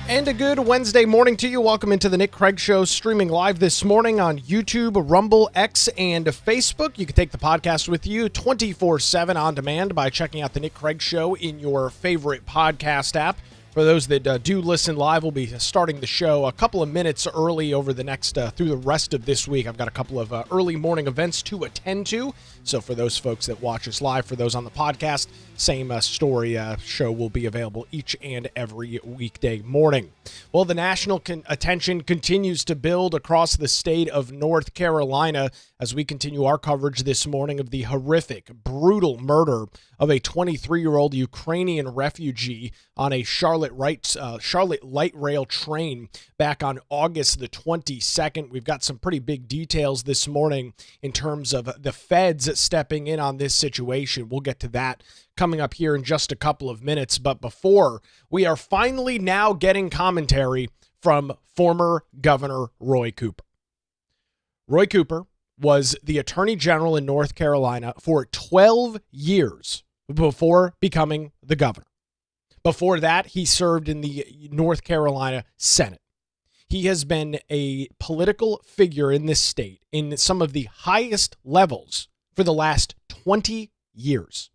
And a good Wednesday morning to you. Welcome into the Nick Craig Show, streaming live this morning on YouTube, Rumble, X, and Facebook. You can take the podcast with you 24/7 on demand by checking out the Nick Craig Show in your favorite podcast app. For those that do listen live, we'll be starting the show a couple of minutes early over the next, through the rest of this week. I've got a couple of early morning events to attend to. So for those folks that watch us live, for those on the podcast, same story show will be available each and every weekday morning. Well, the national attention continues to build across the state of North Carolina as we continue our coverage this morning of the horrific, brutal murder of a 23-year-old Ukrainian refugee on a Charlotte light rail train back on August the 22nd. We've got some pretty big details this morning in terms of the feds stepping in on this situation. We'll get to that coming up here in just a couple of minutes. But before, we are finally now getting commentary from former Governor Roy Cooper. Roy Cooper was the Attorney General in North Carolina for 12 years before becoming the governor. Before that, he served in the North Carolina Senate. He has been a political figure in this state in some of the highest levels for the last 20 years.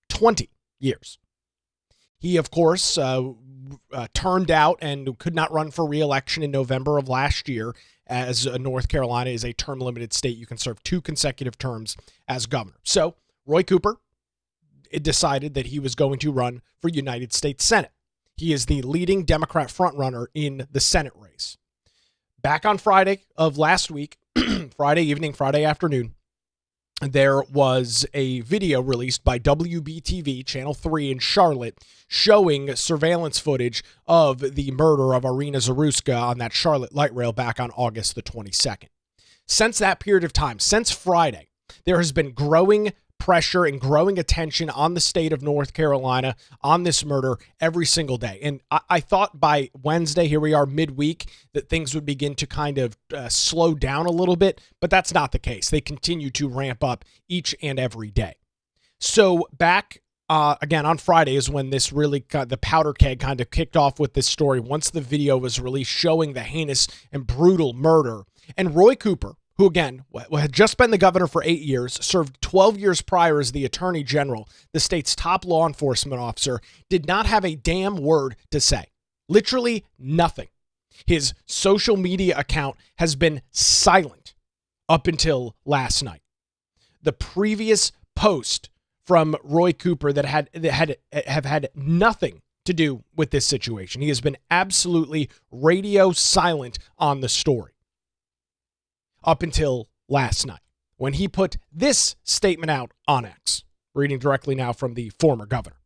20 years. He, of course, turned out and could not run for re-election in November of last year, as North Carolina is a term-limited state. You can serve 2 consecutive terms as governor. So Roy Cooper decided that he was going to run for United States Senate. He is the leading Democrat frontrunner in the Senate race. Back on Friday of last week, Friday evening, Friday afternoon, there was a video released by WBTV, Channel 3 in Charlotte, showing surveillance footage of the murder of Iryna Zarutska on that Charlotte light rail back on August the 22nd. Since that period of time, since Friday, there has been growing pressure and growing attention on the state of North Carolina on this murder every single day. And I thought by Wednesday, here we are midweek, that things would begin to kind of slow down a little bit, but that's not the case. They continue to ramp up each and every day. So back again on Friday is when this really the powder keg kind of kicked off with this story once the video was released showing the heinous and brutal murder. And Roy Cooper, who, again, had just been the governor for 8 years, served 12 years prior as the attorney general, the state's top law enforcement officer, did not have a damn word to say. Literally nothing. His social media account has been silent up until last night. The previous post from Roy Cooper that have had nothing to do with this situation. He has been absolutely radio silent on the story up until last night, when he put this statement out on X, reading directly now from the former governor.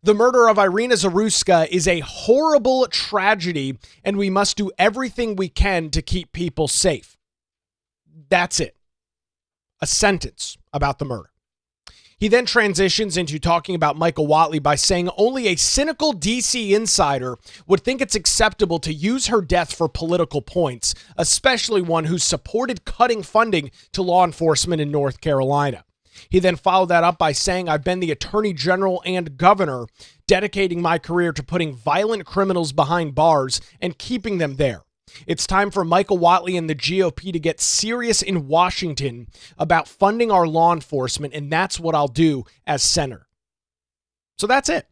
The murder of Iryna Zarutska is a horrible tragedy, and we must do everything we can to keep people safe. That's it. A sentence about the murder. He then transitions into talking about Michael Whatley by saying only a cynical DC insider would think it's acceptable to use her death for political points, especially one who supported cutting funding to law enforcement in North Carolina. He then followed that up by saying, I've been the attorney general and governor, dedicating my career to putting violent criminals behind bars and keeping them there. It's time for Michael Whatley and the GOP to get serious in Washington about funding our law enforcement, and that's what I'll do as senator. So that's it.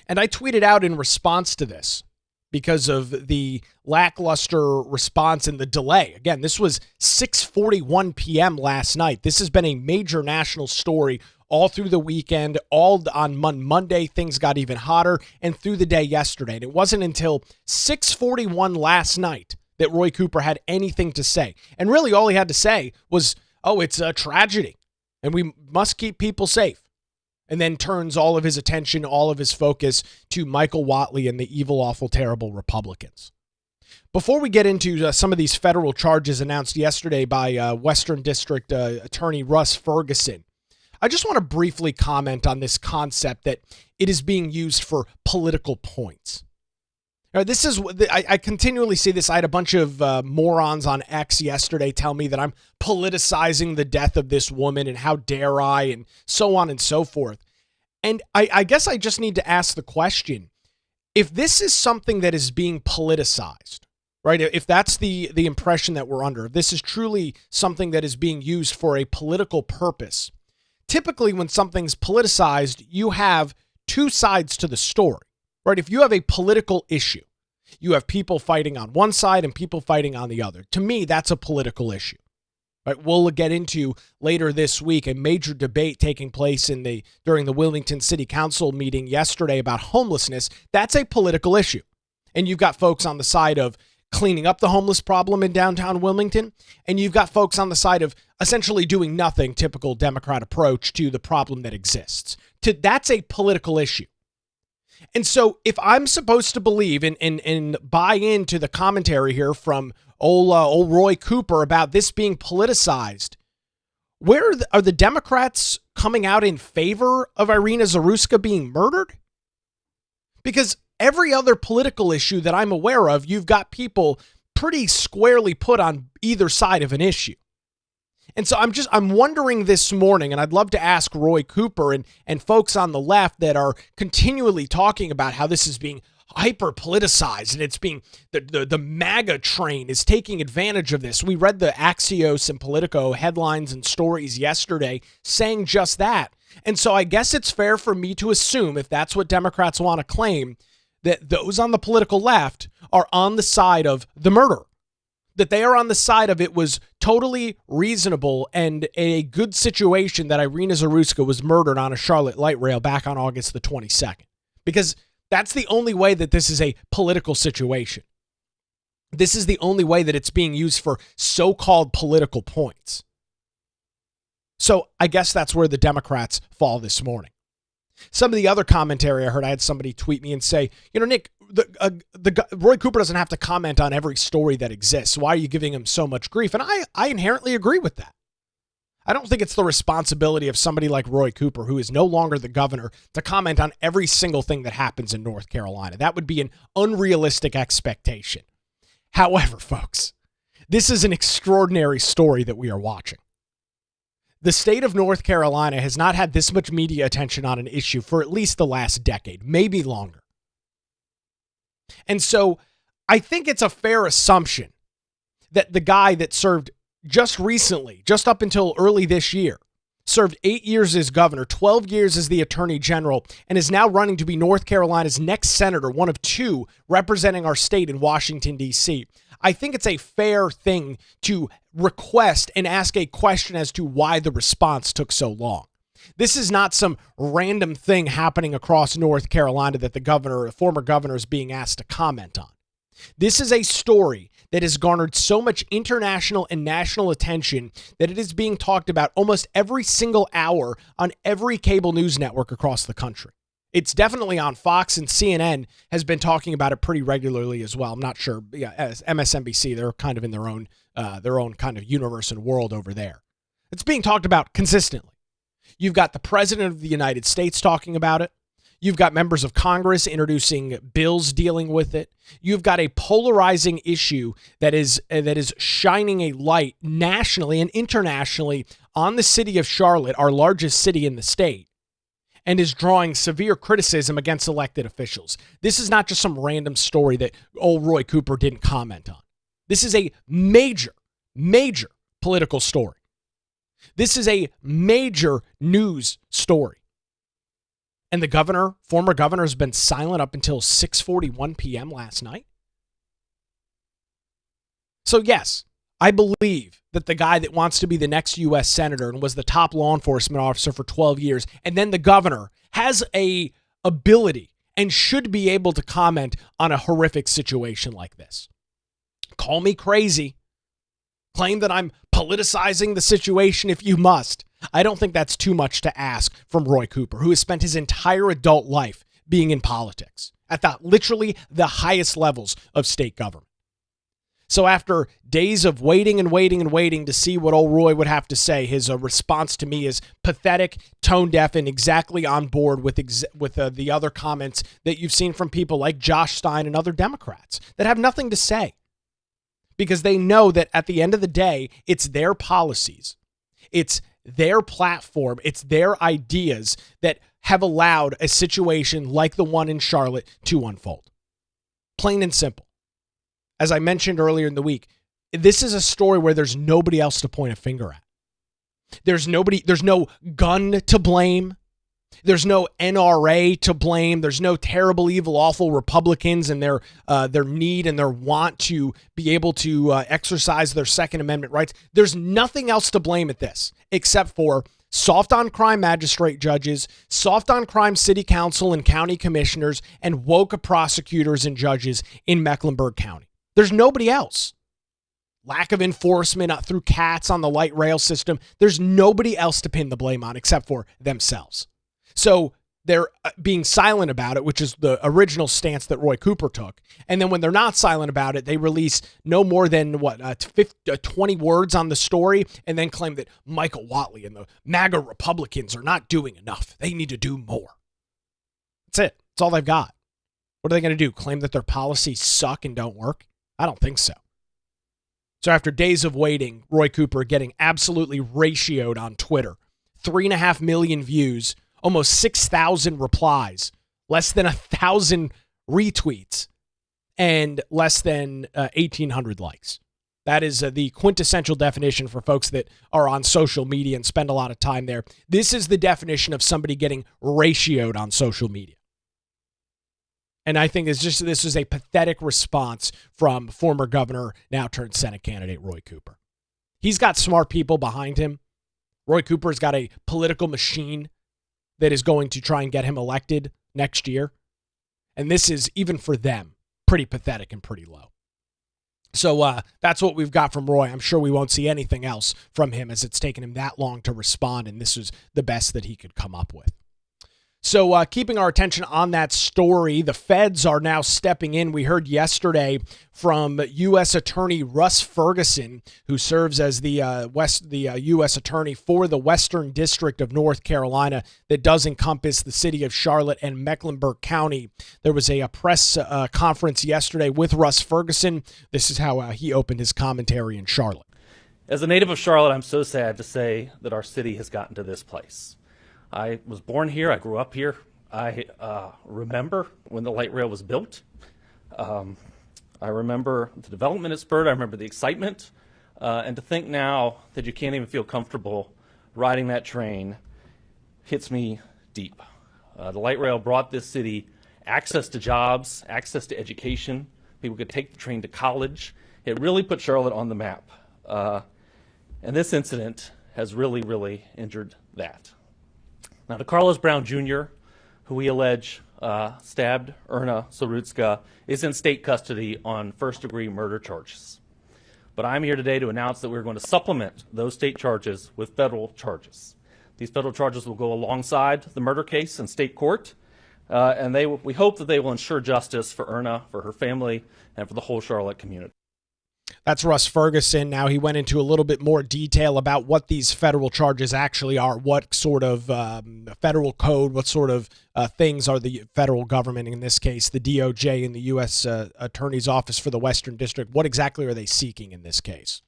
And I tweeted out in response to this because of the lackluster response and the delay. Again, this was 6:41 p.m. last night. This has been a major national story all through the weekend, all on Monday, things got even hotter, and through the day yesterday. And it wasn't until 6:41 last night that Roy Cooper had anything to say. And really all he had to say was, oh, it's a tragedy, and we must keep people safe. And then turns all of his attention, all of his focus to Michael Whatley and the evil, awful, terrible Republicans. Before we get into some of these federal charges announced yesterday by Western District Attorney Russ Ferguson, I just want to briefly comment on this concept that it is being used for political points. Now, this is, I continually see this. I had a bunch of morons on X yesterday tell me that I'm politicizing the death of this woman and how dare I, and so on and so forth. And I guess I just need to ask the question, If this is something that is being politicized, right? If that's the impression that we're under, if this is truly something that is being used for a political purpose, typically when something's politicized, you have two sides to the story, right? If you have a political issue, you have people fighting on one side and people fighting on the other. To me, that's a political issue. Right? We'll get into later this week a major debate taking place during the Wilmington City Council meeting yesterday about homelessness. That's a political issue. And you've got folks on the side of cleaning up the homeless problem in downtown Wilmington, and you've got folks on the side of essentially doing nothing, typical Democrat approach to the problem that exists. That's a political issue. And so if I'm supposed to believe and buy into the commentary here from old Roy Cooper about this being politicized, where are the Democrats coming out in favor of Iryna Zarutska being murdered? Because every other political issue that I'm aware of, you've got people pretty squarely put on either side of an issue. And so I'm wondering this morning, and I'd love to ask Roy Cooper and folks on the left that are continually talking about how this is being hyper politicized and it's being the MAGA train is taking advantage of this. We read the Axios and Politico headlines and stories yesterday saying just that. And so I guess it's fair for me to assume, if that's what Democrats want to claim, that those on the political left are on the side of the murder, that they are on the side of it was totally reasonable and a good situation that Iryna Zarutska was murdered on a Charlotte light rail back on August the 22nd. Because that's the only way that this is a political situation. This is the only way that it's being used for so-called political points. So I guess that's where the Democrats fall this morning. Some of the other commentary I heard, I had somebody tweet me and say, Nick, Roy Cooper doesn't have to comment on every story that exists. Why are you giving him so much grief? And I inherently agree with that. I don't think it's the responsibility of somebody like Roy Cooper, who is no longer the governor, to comment on every single thing that happens in North Carolina. That would be an unrealistic expectation. However, folks, this is an extraordinary story that we are watching. The state of North Carolina has not had this much media attention on an issue for at least the last decade, maybe longer. And so I think it's a fair assumption that the guy that served just recently, just up until early this year, served 8 years as governor, 12 years as the attorney general, and is now running to be North Carolina's next senator, one of two representing our state in Washington, D.C. I think it's a fair thing to request and ask a question as to why the response took so long. This is not some random thing happening across North Carolina that the former governor, is being asked to comment on. This is a story that has garnered so much international and national attention that it is being talked about almost every single hour on every cable news network across the country. It's definitely on Fox, and CNN has been talking about it pretty regularly as well. I'm not sure. Yeah, as MSNBC, they're kind of in their own kind of universe and world over there. It's being talked about consistently. You've got the president of the United States talking about it. You've got members of Congress introducing bills dealing with it. You've got a polarizing issue that is shining a light nationally and internationally on the city of Charlotte, our largest city in the state, and is drawing severe criticism against elected officials. This is not just some random story that old Roy Cooper didn't comment on. This is a major, major political story. This is a major news story. And the former governor, has been silent up until 6:41 p.m. last night. So yes, I believe that the guy that wants to be the next U.S. senator and was the top law enforcement officer for 12 years, and then the governor, has a ability and should be able to comment on a horrific situation like this. Call me crazy. Claim that I'm politicizing the situation if you must. I don't think that's too much to ask from Roy Cooper, who has spent his entire adult life being in politics at literally the highest levels of state government. So after days of waiting and waiting and waiting to see what old Roy would have to say, his response to me is pathetic, tone deaf, and exactly on board with the other comments that you've seen from people like Josh Stein and other Democrats that have nothing to say. Because they know that at the end of the day, it's their policies, it's their platform, it's their ideas that have allowed a situation like the one in Charlotte to unfold. Plain and simple. As I mentioned earlier in the week, this is a story where there's nobody else to point a finger at. There's no gun to blame. There's no NRA to blame. There's no terrible, evil, awful Republicans and their need and their want to be able to exercise their Second Amendment rights. There's nothing else to blame at this except for soft on crime magistrate judges, soft on crime city council and county commissioners, and woke prosecutors and judges in Mecklenburg County. There's nobody else. Lack of enforcement through cats on the light rail system. There's nobody else to pin the blame on except for themselves. So they're being silent about it, which is the original stance that Roy Cooper took. And then when they're not silent about it, they release no more than 20 words on the story and then claim that Michael Whatley and the MAGA Republicans are not doing enough. They need to do more. That's it. That's all they've got. What are they going to do? Claim that their policies suck and don't work? I don't think so. So after days of waiting, Roy Cooper getting absolutely ratioed on Twitter. 3.5 million views, almost 6,000 replies, less than 1,000 retweets, and less than 1,800 likes. That is the quintessential definition for folks that are on social media and spend a lot of time there. This is the definition of somebody getting ratioed on social media. And I think this is a pathetic response from former governor, now turned Senate candidate Roy Cooper. He's got smart people behind him. Roy Cooper's got a political machine that is going to try and get him elected next year. And this is, even for them, pretty pathetic and pretty low. So that's what we've got from Roy. I'm sure we won't see anything else from him as it's taken him that long to respond, and this was the best that he could come up with. So keeping our attention on that story, the feds are now stepping in. We heard yesterday from U.S. Attorney Russ Ferguson, who serves as the U.S. Attorney for the Western District of North Carolina that does encompass the city of Charlotte and Mecklenburg County. There was a press conference yesterday with Russ Ferguson. This is how he opened his commentary in Charlotte. As a native of Charlotte, I'm so sad to say that our city has gotten to this place. I was born here. I grew up here. I remember when the light rail was built. I remember the development it spurred. I remember the excitement. And to think now that you can't even feel comfortable riding that train hits me deep. The light rail brought this city access to jobs, access to education. People could take the train to college. It really put Charlotte on the map. And this incident has really, really injured that. Now, Decarlos Brown Jr., who we allege stabbed Iryna Zarutska, is in state custody on first-degree murder charges. But I'm here today to announce that we're going to supplement those state charges with federal charges. These federal charges will go alongside the murder case in state court, and we hope that they will ensure justice for Iryna, for her family, and for the whole Charlotte community. That's Russ Ferguson. Now, he went into a little bit more detail about what these federal charges actually are, what sort of federal code, what sort of things are the federal government, in this case, the DOJ and the U.S. Attorney's Office for the Western District, what exactly are they seeking in this case?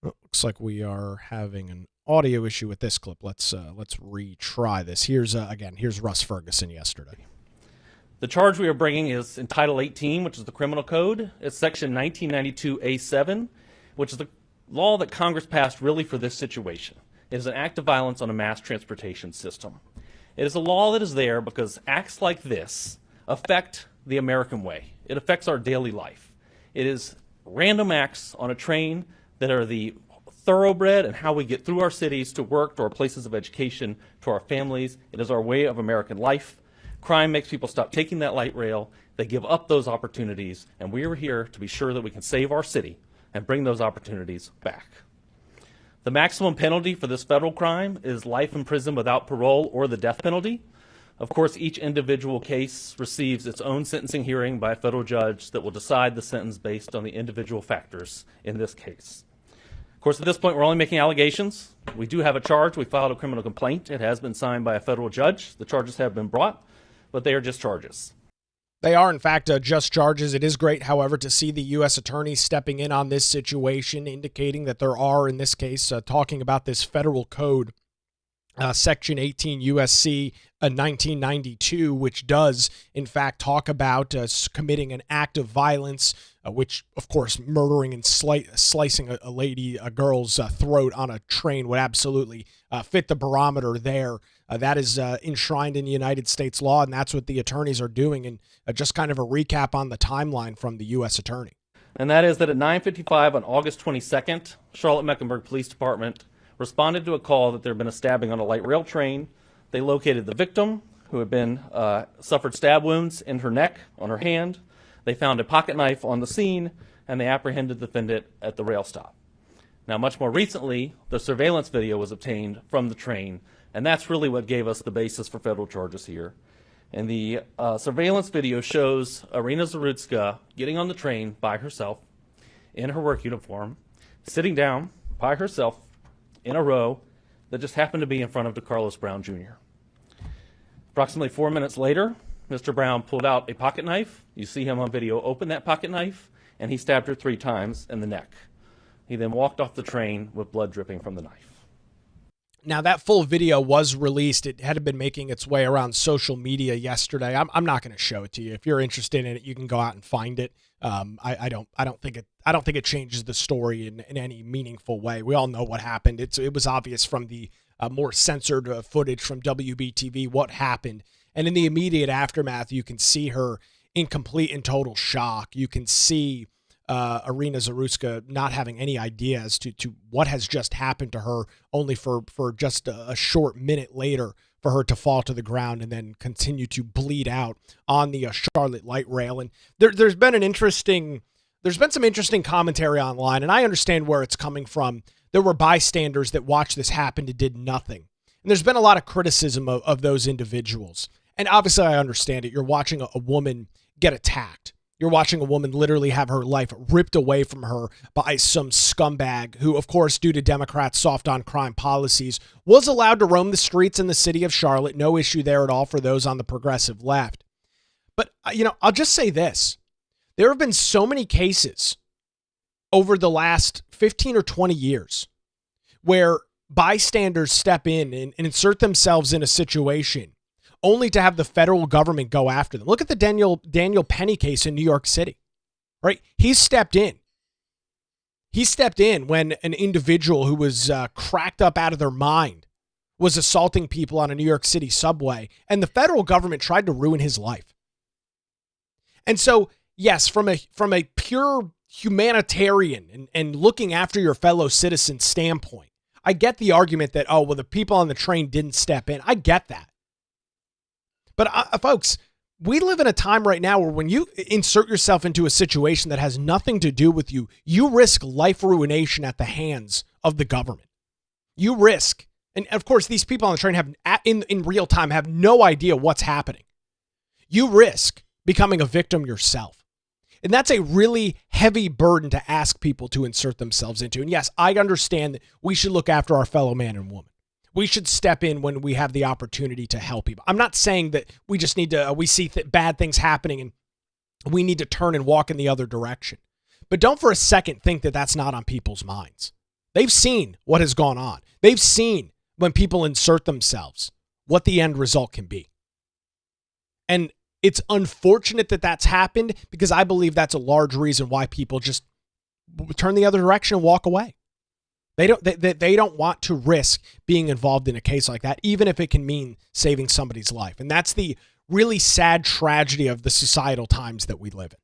Oh, looks like we are having an audio issue with this clip. Let's retry this. Here's Russ Ferguson yesterday. The charge we are bringing is in Title 18, which is the criminal code. It's Section 1992A7, which is the law that Congress passed really for this situation. It is an act of violence on a mass transportation system. It is a law that is there because acts like this affect the American way. It affects our daily life. It is random acts on a train that are the thoroughbred and how we get through our cities to work, to our places of education, to our families. It is our way of American life. Crime makes people stop taking that light rail. They give up those opportunities, and we are here to be sure that we can save our city and bring those opportunities back. The maximum penalty for this federal crime is life in prison without parole or the death penalty. Of course, each individual case receives its own sentencing hearing by a federal judge that will decide the sentence based on the individual factors in this case. Of course, at this point, we're only making allegations. We do have a charge. We filed a criminal complaint. It has been signed by a federal judge. The charges have been brought, but they are just charges. They are, in fact, just charges. It is great, however, to see the U.S. Attorney stepping in on this situation, indicating that there are, in this case, talking about this federal code Section 18 USC 1992, which does, in fact, talk about committing an act of violence, which, of course, murdering and slicing a girl's throat on a train would absolutely fit the barometer there. That is enshrined in the United States law, and that's what the attorneys are doing. And just kind of a recap on the timeline from the U.S. attorney. And that is that at 9:55 on August 22nd, Charlotte-Mecklenburg Police Department responded to a call that there had been a stabbing on a light rail train. They located the victim, who had been suffered stab wounds in her neck, on her hand. They found a pocket knife on the scene, and they apprehended the defendant at the rail stop. Now, much more recently, the surveillance video was obtained from the train, and that's really what gave us the basis for federal charges here. And the surveillance video shows Iryna Zarutska getting on the train by herself in her work uniform, sitting down by herself in a row that just happened to be in front of Decarlos Brown Jr. Approximately 4 minutes later, Mr. Brown pulled out a pocket knife. You see him on video open that pocket knife, and he stabbed her 3 times in the neck. He then walked off the train with blood dripping from the knife. Now, that full video was released. It had been making its way around social media yesterday. I'm not going to show it to you. If you're interested in it, you can go out and find it. I don't think it changes the story in any meaningful way. We all know what happened. It was obvious from the more censored footage from WBTV what happened. And in the immediate aftermath, you can see her in complete and total shock. You can see Iryna Zarutska not having any idea as to what has just happened to her, only for just a short minute later for her to fall to the ground and then continue to bleed out on the Charlotte light rail. And there's been some interesting commentary online, and I understand where it's coming from. There were bystanders that watched this happen and did nothing. And there's been a lot of criticism of those individuals. And obviously I understand it. You're watching a woman get attacked. You're watching a woman literally have her life ripped away from her by some scumbag who, of course, due to Democrats' soft on crime policies, was allowed to roam the streets in the city of Charlotte. No issue there at all for those on the progressive left. But, I'll just say this. There have been so many cases over the last 15 or 20 years where bystanders step in and insert themselves in a situation only to have the federal government go after them. Look at the Daniel Penny case in New York City, right? He stepped in. He stepped in when an individual who was cracked up out of their mind was assaulting people on a New York City subway, and the federal government tried to ruin his life. And so, yes, from a pure humanitarian and looking after your fellow citizen standpoint, I get the argument that, the people on the train didn't step in. I get that. But folks, we live in a time right now where when you insert yourself into a situation that has nothing to do with you, you risk life ruination at the hands of the government. You risk, and of course, these people on the train have in real time have no idea what's happening. You risk becoming a victim yourself. And that's a really heavy burden to ask people to insert themselves into. And yes, I understand that we should look after our fellow man and woman. We should step in when we have the opportunity to help people. I'm not saying that we just need to, we see bad things happening and we need to turn and walk in the other direction. But don't for a second think that that's not on people's minds. They've seen what has gone on. They've seen when people insert themselves, what the end result can be. And it's unfortunate that that's happened because I believe that's a large reason why people just turn the other direction and walk away. They don't want to risk being involved in a case like that, even if it can mean saving somebody's life. And that's the really sad tragedy of the societal times that we live in.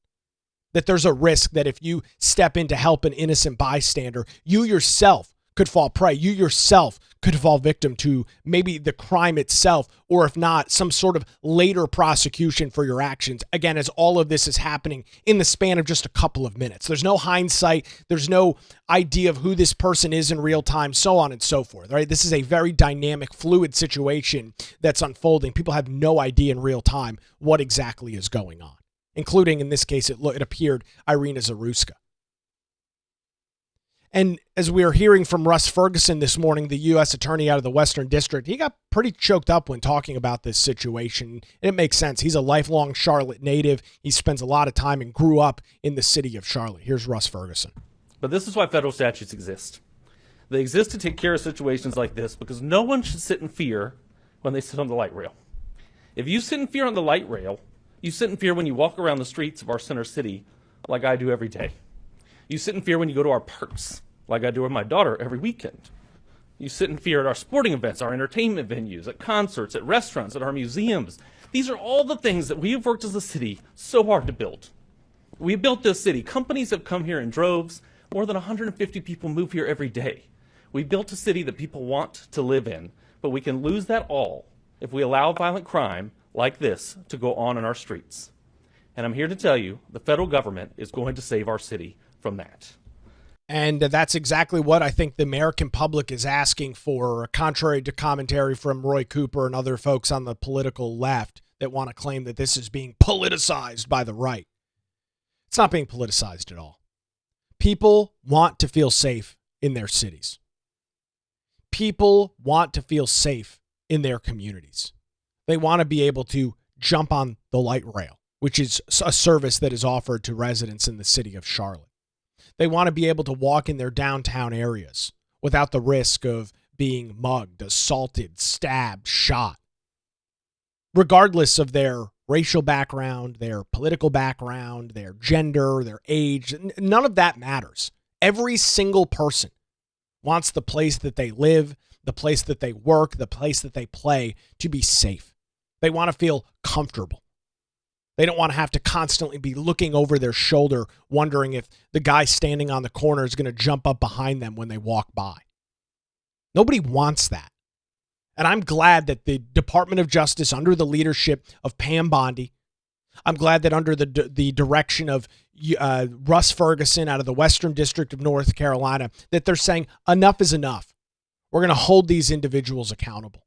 That there's a risk that if you step in to help an innocent bystander, you yourself could fall prey. You yourself could fall victim to maybe the crime itself, or if not, some sort of later prosecution for your actions. Again, as all of this is happening in the span of just a couple of minutes. There's no hindsight. There's no idea of who this person is in real time, so on and so forth, right? This is a very dynamic, fluid situation that's unfolding. People have no idea in real time what exactly is going on, including, in this case, it appeared Iryna Zarutska. And as we are hearing from Russ Ferguson this morning, the U.S. attorney out of the Western District, he got pretty choked up when talking about this situation. And it makes sense. He's a lifelong Charlotte native. He spends a lot of time and grew up in the city of Charlotte. Here's Russ Ferguson. But this is why federal statutes exist. They exist to take care of situations like this because no one should sit in fear when they sit on the light rail. If you sit in fear on the light rail, you sit in fear when you walk around the streets of our center city like I do every day. You sit in fear when you go to our parks like I do with my daughter every weekend. You sit in fear at our sporting events, our entertainment venues, at concerts, at restaurants, at our museums. These are all the things that we have worked as a city so hard to build. We built this city. Companies have come here in droves. More than 150 people move here every day. We built a city that people want to live in, but we can lose that all if we allow violent crime like this to go on in our streets. And I'm here to tell you, the federal government is going to save our city from that. And that's exactly what I think the American public is asking for, contrary to commentary from Roy Cooper and other folks on the political left that want to claim that this is being politicized by the right. It's not being politicized at all. People want to feel safe in their cities. People want to feel safe in their communities. They want to be able to jump on the light rail, which is a service that is offered to residents in the city of Charlotte. They want to be able to walk in their downtown areas without the risk of being mugged, assaulted, stabbed, shot. Regardless of their racial background, their political background, their gender, their age, none of that matters. Every single person wants the place that they live, the place that they work, the place that they play to be safe. They want to feel comfortable. They don't want to have to constantly be looking over their shoulder, wondering if the guy standing on the corner is going to jump up behind them when they walk by. Nobody wants that. And I'm glad that the Department of Justice, under the leadership of Pam Bondi, I'm glad that under the direction of Russ Ferguson out of the Western District of North Carolina, that they're saying enough is enough. We're going to hold these individuals accountable.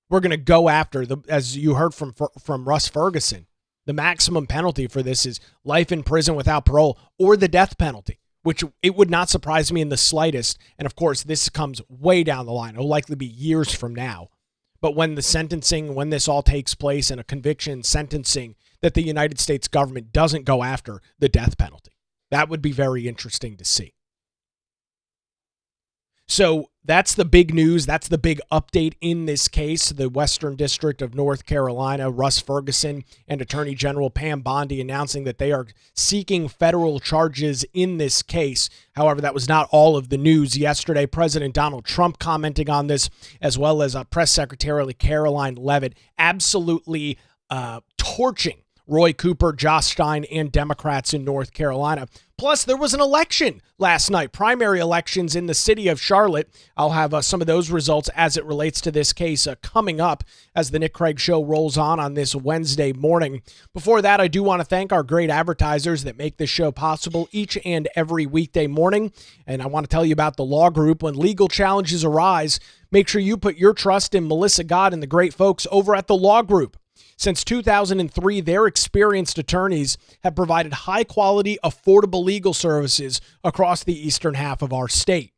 We're going to go after, as you heard from Russ Ferguson, the maximum penalty for this is life in prison without parole or the death penalty, which it would not surprise me in the slightest. And of course, this comes way down the line. It'll likely be years from now. But when the sentencing, when this all takes place in a conviction sentencing, that the United States government doesn't go after the death penalty. That would be very interesting to see. So that's the big news. That's the big update in this case. The Western District of North Carolina, Russ Ferguson and Attorney General Pam Bondi announcing that they are seeking federal charges in this case. However, that was not all of the news yesterday. President Donald Trump commenting on this, as well as Press Secretary Caroline Leavitt, absolutely torching Roy Cooper, Josh Stein, and Democrats in North Carolina. Plus, there was an election last night, primary elections in the city of Charlotte. I'll have some of those results as it relates to this case coming up as the Nick Craig Show rolls on this Wednesday morning. Before that, I do want to thank our great advertisers that make this show possible each and every weekday morning. And I want to tell you about the Law Group. When legal challenges arise, make sure you put your trust in Melissa Gott and the great folks over at the Law Group. Since 2003, their experienced attorneys have provided high-quality, affordable legal services across the eastern half of our state.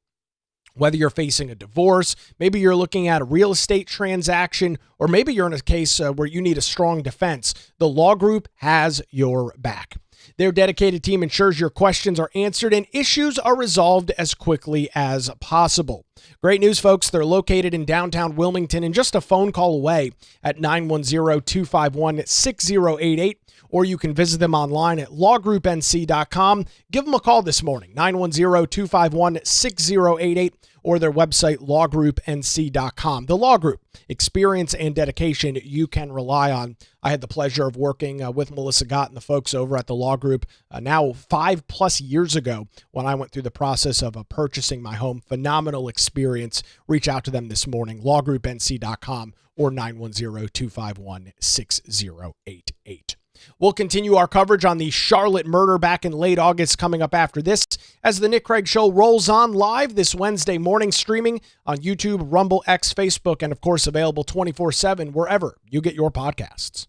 Whether you're facing a divorce, maybe you're looking at a real estate transaction, or maybe you're in a case where you need a strong defense, the Law Group has your back. Their dedicated team ensures your questions are answered and issues are resolved as quickly as possible. Great news, folks. They're located in downtown Wilmington and just a phone call away at 910-251-6088, or you can visit them online at lawgroupnc.com. Give them a call this morning, 910-251-6088, or their website, lawgroupnc.com. The Law Group, experience and dedication you can rely on. I had the pleasure of working with Melissa Gott and the folks over at the Law Group now 5+ years ago when I went through the process of purchasing my home. Phenomenal experience. Reach out to them this morning, lawgroupnc.com or 910-251-6088. We'll continue our coverage on the Charlotte murder back in late August coming up after this as the Nick Craig Show rolls on live this Wednesday morning, streaming on YouTube, Rumble, X, Facebook, and of course available 24/7 wherever you get your podcasts.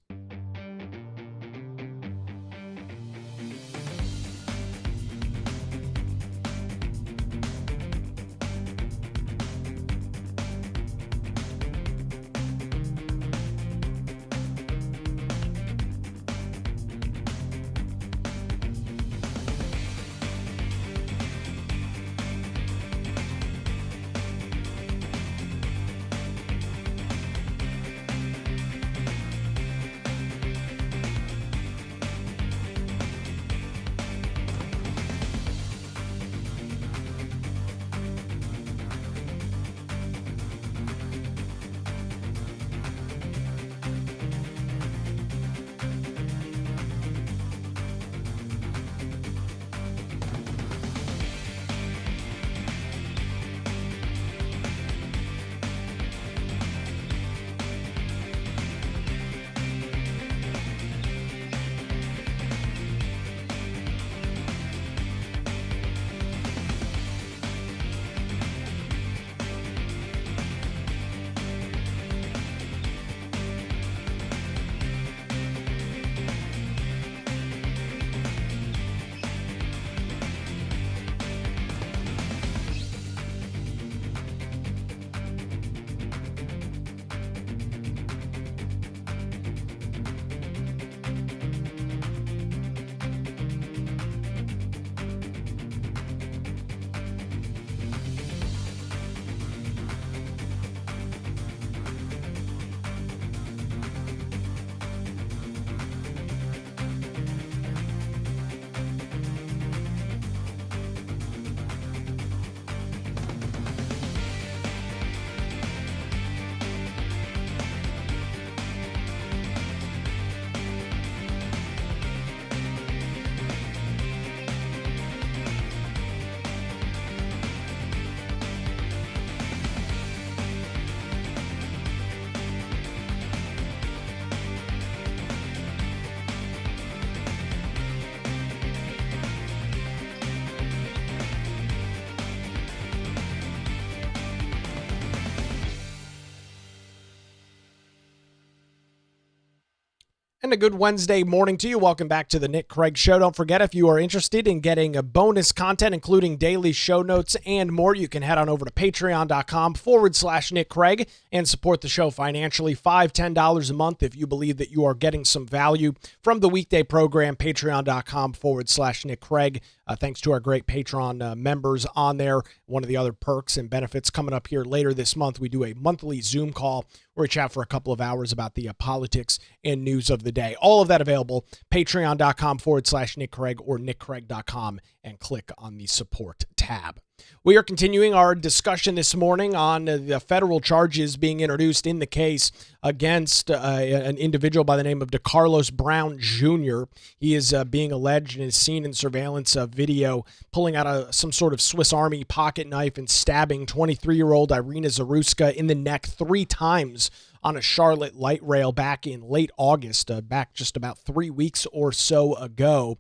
And a good Wednesday morning to you. Welcome back to the Nick Craig Show. Don't forget, if you are interested in getting a bonus content, including daily show notes and more, you can head on over to patreon.com/Nick Craig and support the show financially. $5, $10 a month if you believe that you are getting some value from the weekday program. Patreon.com/Nick Craig. Thanks to our great Patreon members on there. One of the other perks and benefits coming up here later this month, we do a monthly Zoom call where we chat for a couple of hours about the politics and news of the day. All of that available, patreon.com/Nick Craig or nickcraig.com, and click on the support tab. We are continuing our discussion this morning on the federal charges being introduced in the case against an individual by the name of Decarlos Brown Jr. He is being alleged and is seen in surveillance video pulling out some sort of Swiss Army pocket knife and stabbing 23-year-old Iryna Zarutska in the neck 3 times on a Charlotte light rail back in late August, back just about 3 weeks or so ago,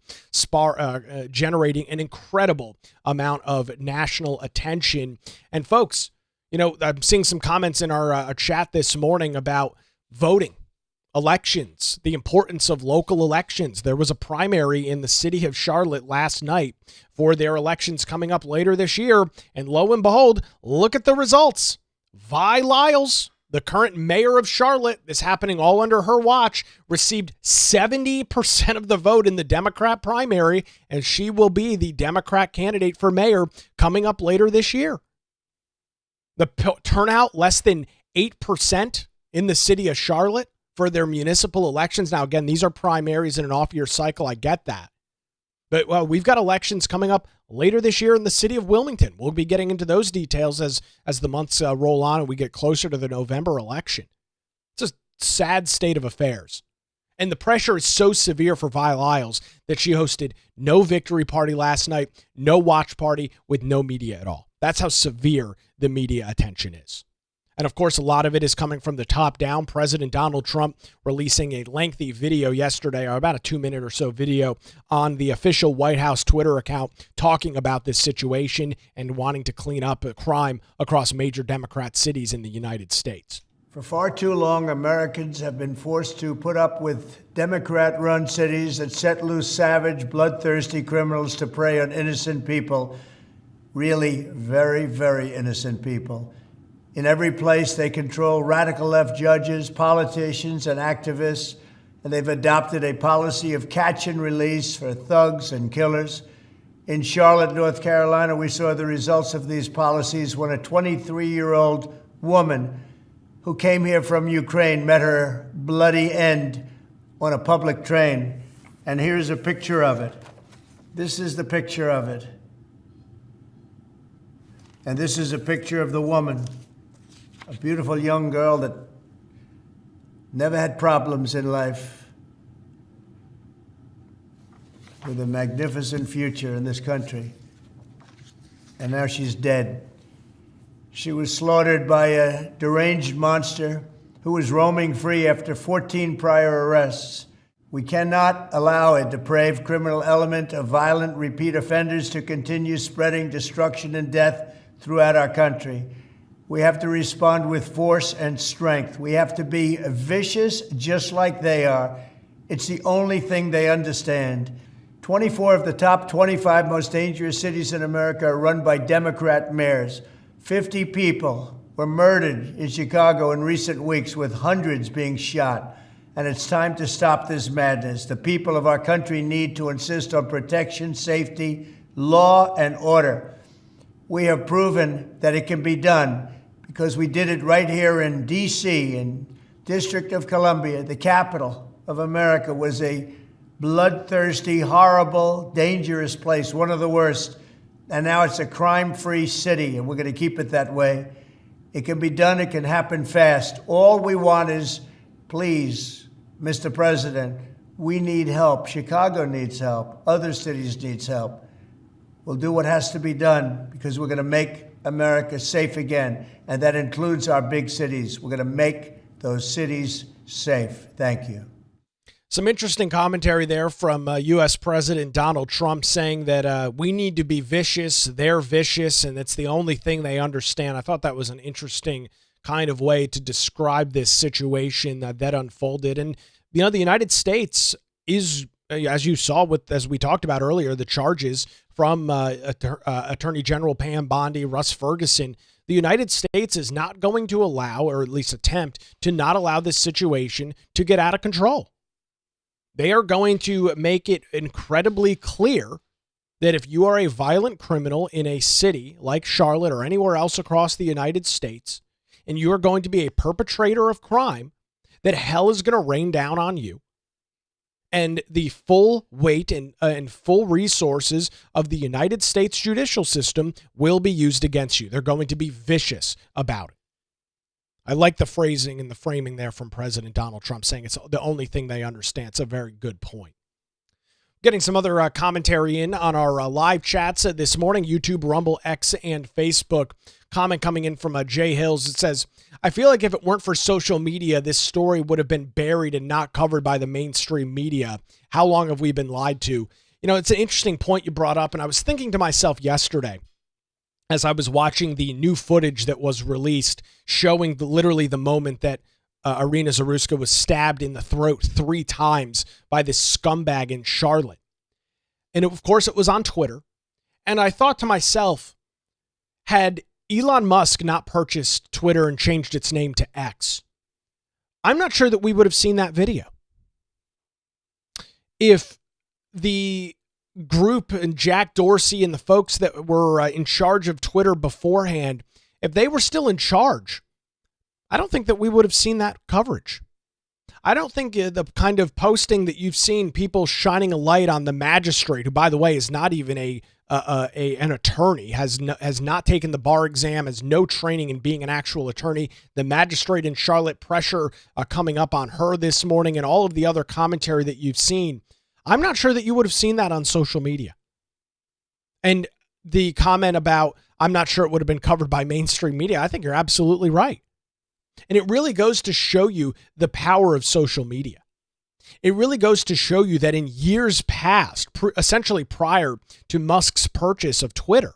generating an incredible amount of national attention. And folks, you know, I'm seeing some comments in our chat this morning about voting, elections, the importance of local elections. There was a primary in the city of Charlotte last night for their elections coming up later this year. And lo and behold, look at the results. Vi Lyles, the current mayor of Charlotte, this happening all under her watch, received 70% of the vote in the Democrat primary, and she will be the Democrat candidate for mayor coming up later this year. The turnout, less than 8% in the city of Charlotte for their municipal elections. Now, again, these are primaries in an off-year cycle. I get that. But we've got elections coming up later this year in the city of Wilmington. We'll be getting into those details as the months roll on and we get closer to the November election. It's a sad state of affairs. And the pressure is so severe for Vi Lyles that she hosted no victory party last night, no watch party with no media at all. That's how severe the media attention is. And of course, a lot of it is coming from the top down. President Donald Trump releasing a lengthy video yesterday, or about a 2-minute or so video on the official White House Twitter account talking about this situation and wanting to clean up crime across major Democrat cities in the United States. For far too long, Americans have been forced to put up with Democrat-run cities that set loose savage, bloodthirsty criminals to prey on innocent people. Really very, very innocent people. In every place, they control radical left judges, politicians, and activists, and they've adopted a policy of catch and release for thugs and killers. In Charlotte, North Carolina, we saw the results of these policies when a 23-year-old woman who came here from Ukraine met her bloody end on a public train. And here's a picture of it. This is the picture of it. And this is a picture of the woman. A beautiful young girl that never had problems in life, with a magnificent future in this country. And now she's dead. She was slaughtered by a deranged monster who was roaming free after 14 prior arrests. We cannot allow a depraved criminal element of violent repeat offenders to continue spreading destruction and death throughout our country. We have to respond with force and strength. We have to be vicious just like they are. It's the only thing they understand. 24 of the top 25 most dangerous cities in America are run by Democrat mayors. 50 people were murdered in Chicago in recent weeks, with hundreds being shot. And it's time to stop this madness. The people of our country need to insist on protection, safety, law, and order. We have proven that it can be done, because we did it right here in D.C., in District of Columbia. The capital of America was a bloodthirsty, horrible, dangerous place, one of the worst. And now it's a crime-free city, and we're going to keep it that way. It can be done. It can happen fast. All we want is, please, Mr. President, we need help. Chicago needs help. Other cities need help. We'll do what has to be done, because we're going to make America safe again, and that includes our big cities. We're going to make those cities safe. Thank you. Some interesting commentary there from U.S. President Donald Trump saying that we need to be vicious, they're vicious, and it's the only thing they understand. I thought that was an interesting kind of way to describe this situation that unfolded. And The United States is, as you saw as we talked about earlier, the charges from Attorney General Pam Bondi, Russ Ferguson. The United States is not going to allow, or at least attempt to not allow this situation to get out of control. They are going to make it incredibly clear that if you are a violent criminal in a city like Charlotte or anywhere else across the United States, and you are going to be a perpetrator of crime, that hell is going to rain down on you. And the full weight and full resources of the United States judicial system will be used against you. They're going to be vicious about it. I like the phrasing and the framing there from President Donald Trump, saying it's the only thing they understand. It's a very good point. Getting some other commentary in on our live chats this morning, YouTube, Rumble, X, and Facebook. Comment coming in from Jay Hills. It says, I feel like if it weren't for social media, this story would have been buried and not covered by the mainstream media. How long have we been lied to? It's an interesting point you brought up, and I was thinking to myself yesterday as I was watching the new footage that was released showing literally the moment that Iryna Zarutska was stabbed in the throat 3 times by this scumbag in Charlotte. And of course, it was on Twitter. And I thought to myself, had Elon Musk not purchased Twitter and changed its name to X, I'm not sure that we would have seen that video. If the group and Jack Dorsey and the folks that were in charge of Twitter beforehand, if they were still in charge, I don't think that we would have seen that coverage. I don't think the kind of posting that you've seen, people shining a light on the magistrate, who, by the way, is not even an attorney, has not taken the bar exam, has no training in being an actual attorney. The magistrate in Charlotte, pressure coming up on her this morning, and all of the other commentary that you've seen. I'm not sure that you would have seen that on social media. And the comment about, I'm not sure it would have been covered by mainstream media, I think you're absolutely right. And it really goes to show you the power of social media. It really goes to show you that in years past, essentially prior to Musk's purchase of Twitter,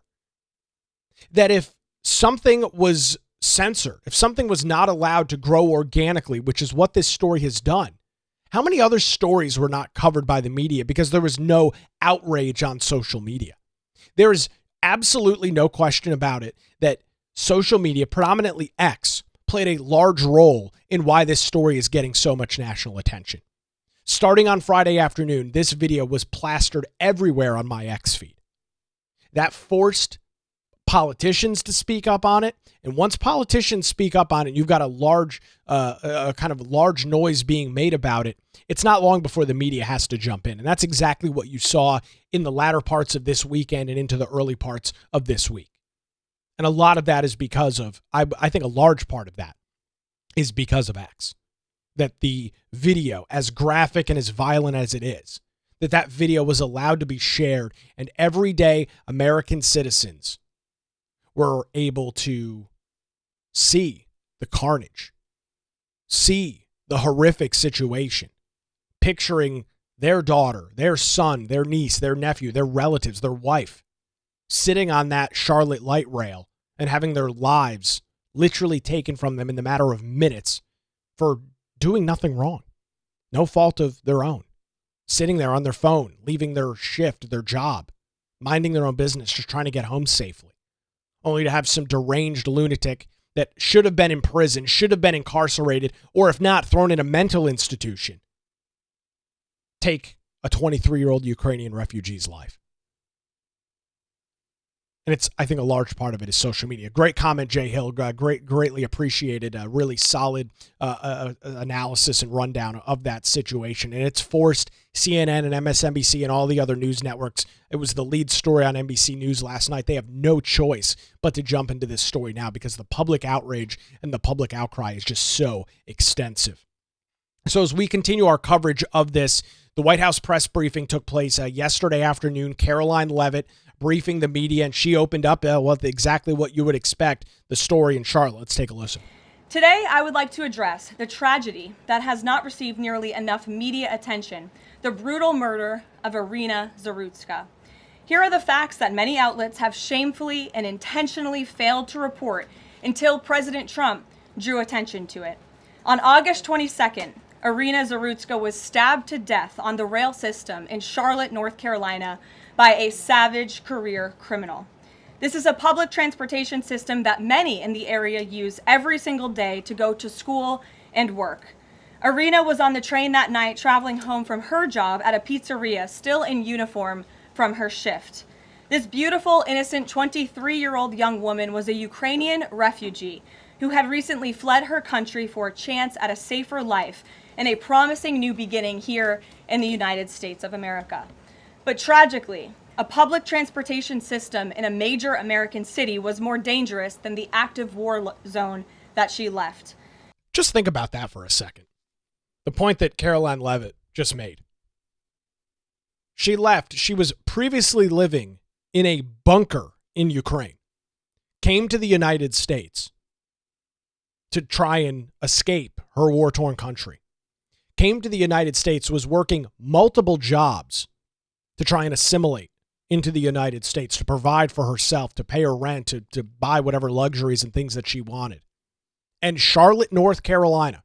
that if something was censored, if something was not allowed to grow organically, which is what this story has done, how many other stories were not covered by the media because there was no outrage on social media? There is absolutely no question about it that social media, predominantly X, played a large role in why this story is getting so much national attention. Starting on Friday afternoon, this video was plastered everywhere on my X feed. That forced politicians to speak up on it. And once politicians speak up on it, you've got a large noise being made about it. It's not long before the media has to jump in. And that's exactly what you saw in the latter parts of this weekend and into the early parts of this week. And a lot of that is because of, I think a large part of that is because of X. That the video, as graphic and as violent as it is, that video was allowed to be shared, and everyday American citizens were able to see the carnage, see the horrific situation, picturing their daughter, their son, their niece, their nephew, their relatives, their wife, sitting on that Charlotte light rail and having their lives literally taken from them in the matter of minutes for doing nothing wrong. No fault of their own. Sitting there on their phone, leaving their shift, their job, minding their own business, just trying to get home safely. Only to have some deranged lunatic that should have been in prison, should have been incarcerated, or if not, thrown in a mental institution, take a 23-year-old Ukrainian refugee's life. And it's, I think, a large part of it is social media. Great comment, Jay Hill. Greatly appreciated. A really solid analysis and rundown of that situation. And it's forced CNN and MSNBC and all the other news networks. It was the lead story on NBC News last night. They have no choice but to jump into this story now because the public outrage and the public outcry is just so extensive. So as we continue our coverage of this, the White House press briefing took place yesterday afternoon. Caroline Leavitt briefing the media, and she opened up exactly what you would expect, the story in Charlotte. Let's take a listen. Today, I would like to address the tragedy that has not received nearly enough media attention, the brutal murder of Iryna Zarutska. Here are the facts that many outlets have shamefully and intentionally failed to report until President Trump drew attention to it. On August 22nd, Iryna Zarutska was stabbed to death on the rail system in Charlotte, North Carolina, by a savage career criminal. This is a public transportation system that many in the area use every single day to go to school and work. Iryna was on the train that night traveling home from her job at a pizzeria, still in uniform from her shift. This beautiful, innocent 23-year-old young woman was a Ukrainian refugee who had recently fled her country for a chance at a safer life and a promising new beginning here in the United States of America. But tragically, a public transportation system in a major American city was more dangerous than the active war zone that she left. Just think about that for a second. The point that Caroline Leavitt just made. She left. She was previously living in a bunker in Ukraine, came to the United States to try and escape her war-torn country, came to the United States, was working multiple jobs to try and assimilate into the United States, to provide for herself, to pay her rent, to buy whatever luxuries and things that she wanted. And Charlotte, North Carolina,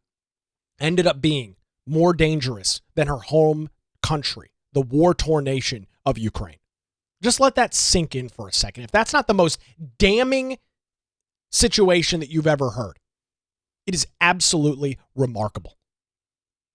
ended up being more dangerous than her home country, the war-torn nation of Ukraine. Just let that sink in for a second. If that's not the most damning situation that you've ever heard, it is absolutely remarkable.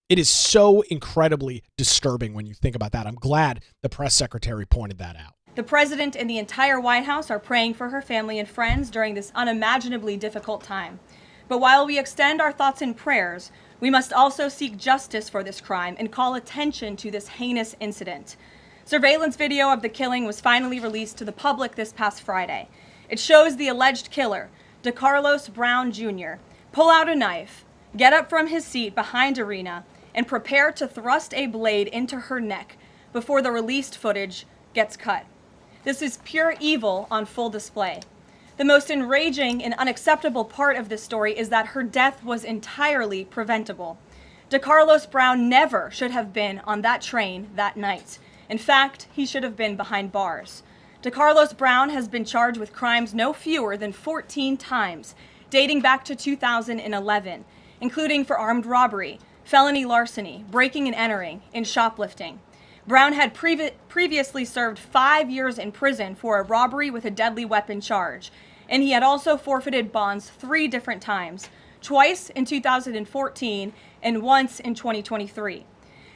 It is so incredibly disturbing when you think about that. I'm glad the press secretary pointed that out. The president and the entire White House are praying for her family and friends during this unimaginably difficult time. But while we extend our thoughts and prayers, we must also seek justice for this crime and call attention to this heinous incident. Surveillance video of the killing was finally released to the public this past Friday. It shows the alleged killer, Decarlos Brown Jr., pull out a knife, get up from his seat behind Iryna, and prepare to thrust a blade into her neck before the released footage gets cut. This is pure evil on full display. The most enraging and unacceptable part of this story is that her death was entirely preventable. Decarlos Brown never should have been on that train that night. In fact, he should have been behind bars. Decarlos Brown has been charged with crimes no fewer than 14 times, dating back to 2011, including for armed robbery, felony larceny, breaking and entering, and shoplifting. Brown had previously served 5 years in prison for a robbery with a deadly weapon charge, and he had also forfeited bonds 3 different times, twice in 2014 and once in 2023.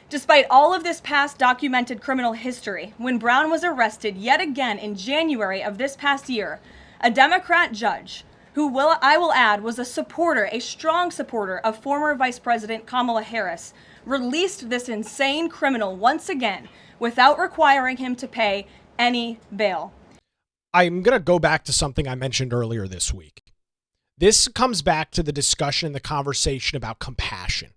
Despite all of this past documented criminal history, when Brown was arrested yet again in January of this past year, a Democrat judge, who I will add was a strong supporter of former Vice President Kamala Harris, released this insane criminal once again without requiring him to pay any bail. I'm going to go back to something I mentioned earlier this week. This comes back to the discussion and the conversation about compassion,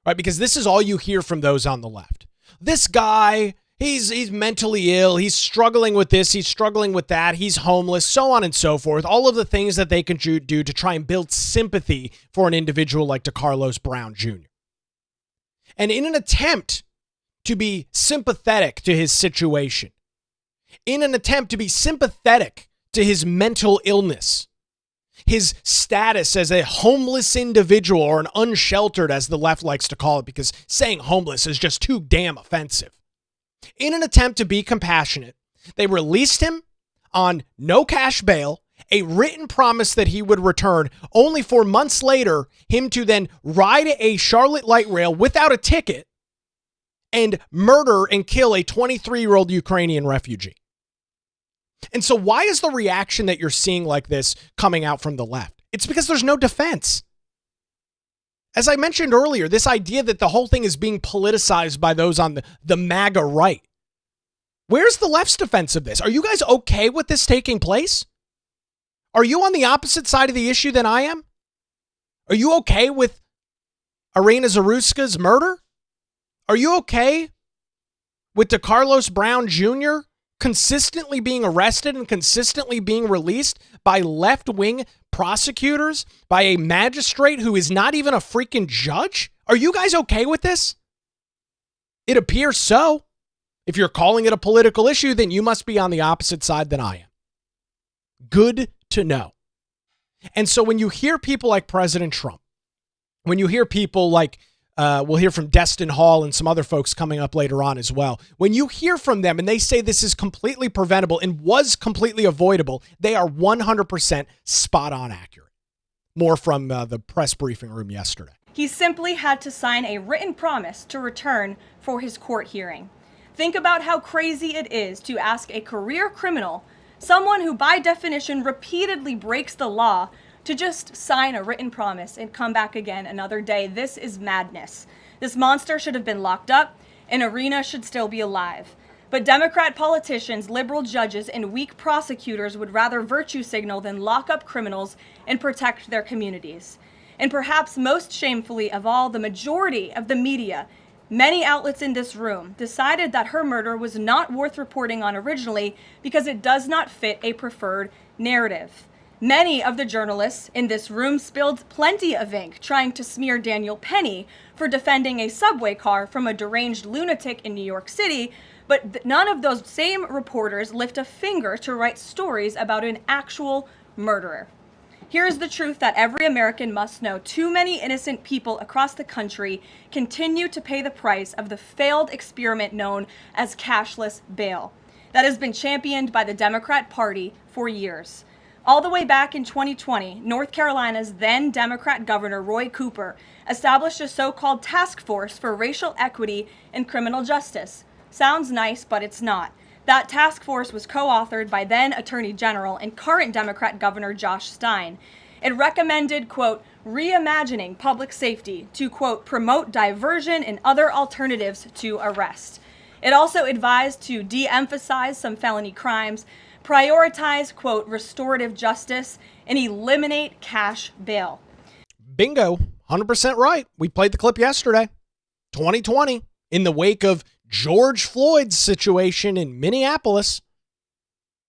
right? Because this is all you hear from those on the left. This guy, he's mentally ill. He's struggling with this. He's struggling with that. He's homeless, so on and so forth. All of the things that they can do to try and build sympathy for an individual like Decarlos Brown Jr. And in an attempt to be sympathetic to his situation, in an attempt to be sympathetic to his mental illness, his status as a homeless individual, or an unsheltered, as the left likes to call it, because saying homeless is just too damn offensive. In an attempt to be compassionate, they released him on no cash bail, a written promise that he would return, only for months later him to then ride a Charlotte light rail without a ticket and murder and kill a 23-year-old Ukrainian refugee. And so why is the reaction that you're seeing like this coming out from the left? It's because there's no defense. As I mentioned earlier, this idea that the whole thing is being politicized by those on the MAGA right. Where's the left's defense of this? Are you guys okay with this taking place? Are you on the opposite side of the issue than I am? Are you okay with Iryna Zarutska's murder? Are you okay with Decarlos Brown Jr. consistently being arrested and consistently being released by left-wing prosecutors, by a magistrate who is not even a freaking judge? Are you guys okay with this? It appears so. If you're calling it a political issue, then you must be on the opposite side than I am. Good to know. And so when you hear people like President Trump, when you hear people like We'll hear from Destin Hall and some other folks coming up later on as well. When you hear from them and they say this is completely preventable and was completely avoidable, they are 100% spot on accurate. More from the press briefing room yesterday. He simply had to sign a written promise to return for his court hearing. Think about how crazy it is to ask a career criminal, someone who by definition repeatedly breaks the law, to just sign a written promise and come back again another day. This is madness. This monster should have been locked up, and Iryna should still be alive. But Democrat politicians, liberal judges, and weak prosecutors would rather virtue signal than lock up criminals and protect their communities. And perhaps most shamefully of all, the majority of the media, many outlets in this room, decided that her murder was not worth reporting on originally because it does not fit a preferred narrative. Many of the journalists in this room spilled plenty of ink trying to smear Daniel Penny for defending a subway car from a deranged lunatic in New York City, but none of those same reporters lift a finger to write stories about an actual murderer. Here's the truth that every American must know. Too many innocent people across the country continue to pay the price of the failed experiment known as cashless bail that has been championed by the Democrat Party for years. All the way back in 2020, North Carolina's then Democrat Governor Roy Cooper established a so-called task force for racial equity in criminal justice. Sounds nice, but it's not. That task force was co-authored by then Attorney General and current Democrat Governor Josh Stein. It recommended, quote, reimagining public safety to, quote, promote diversion and other alternatives to arrest. It also advised to de-emphasize some felony crimes, prioritize, quote, restorative justice, and eliminate cash bail. Bingo. 100% right. We played the clip yesterday. 2020, in the wake of George Floyd's situation in Minneapolis,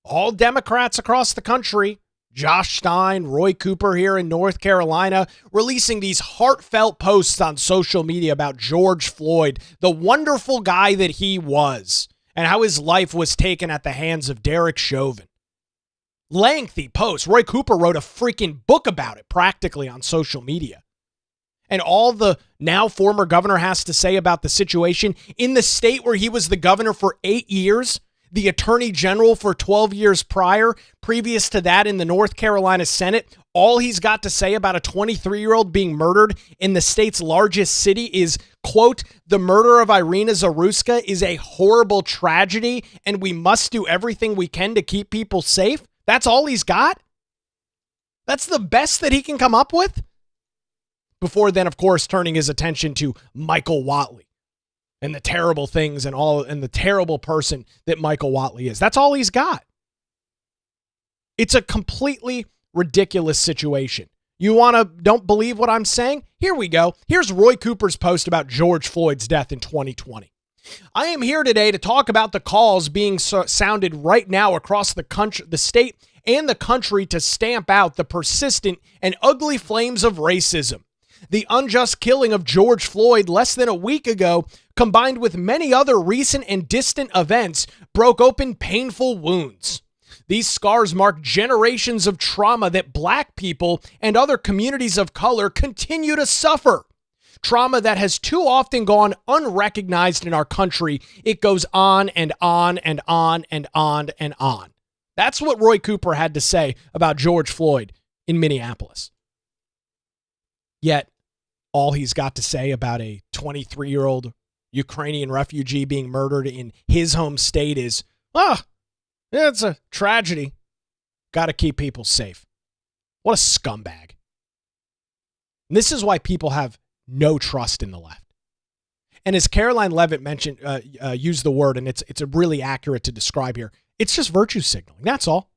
all Democrats across the country, Josh Stein, Roy Cooper here in North Carolina, releasing these heartfelt posts on social media about George Floyd, the wonderful guy that he was, and how his life was taken at the hands of Derek Chauvin. Lengthy posts. Roy Cooper wrote a freaking book about it practically on social media. And all the now former governor has to say about the situation in the state where he was the governor for 8 years, the attorney general for 12 years previous to that in the North Carolina Senate, all he's got to say about a 23-year-old being murdered in the state's largest city is, quote, the murder of Iryna Zarutska is a horrible tragedy and we must do everything we can to keep people safe. That's all he's got? That's the best that he can come up with? Before then, of course, turning his attention to Michael Whatley and the terrible things and the terrible person that Michael Whatley is. That's all he's got. It's a completely ridiculous situation. You don't believe what I'm saying? Here we go. Here's Roy Cooper's post about George Floyd's death in 2020. I am here today to talk about the calls being sounded right now across the country, the state and the country to stamp out the persistent and ugly flames of racism. The unjust killing of George Floyd less than a week ago, combined with many other recent and distant events, broke open painful wounds. These scars mark generations of trauma that Black people and other communities of color continue to suffer. Trauma that has too often gone unrecognized in our country. It goes on and on and on and on and on. That's what Roy Cooper had to say about George Floyd in Minneapolis. Yet, all he's got to say about a 23-year-old Ukrainian refugee being murdered in his home state is, it's a tragedy. Got to keep people safe. What a scumbag. And this is why people have no trust in the left. And as Caroline Levitt mentioned, used the word, and it's really accurate to describe here, it's just virtue signaling. That's all.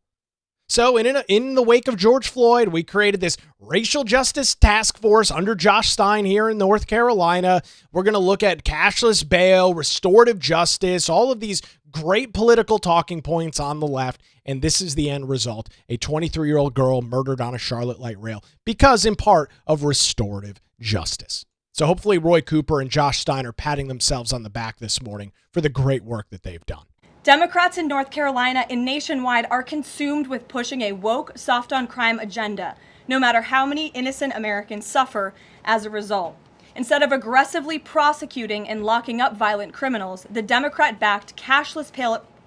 So in the wake of George Floyd, we created this racial justice task force under Josh Stein here in North Carolina. We're going to look at cashless bail, restorative justice, all of these great political talking points on the left. And this is the end result, a 23-year-old girl murdered on a Charlotte light rail because in part of restorative justice. So hopefully Roy Cooper and Josh Stein are patting themselves on the back this morning for the great work that they've done. Democrats in North Carolina and nationwide are consumed with pushing a woke, soft-on-crime agenda, no matter how many innocent Americans suffer as a result. Instead of aggressively prosecuting and locking up violent criminals, the Democrat-backed cashless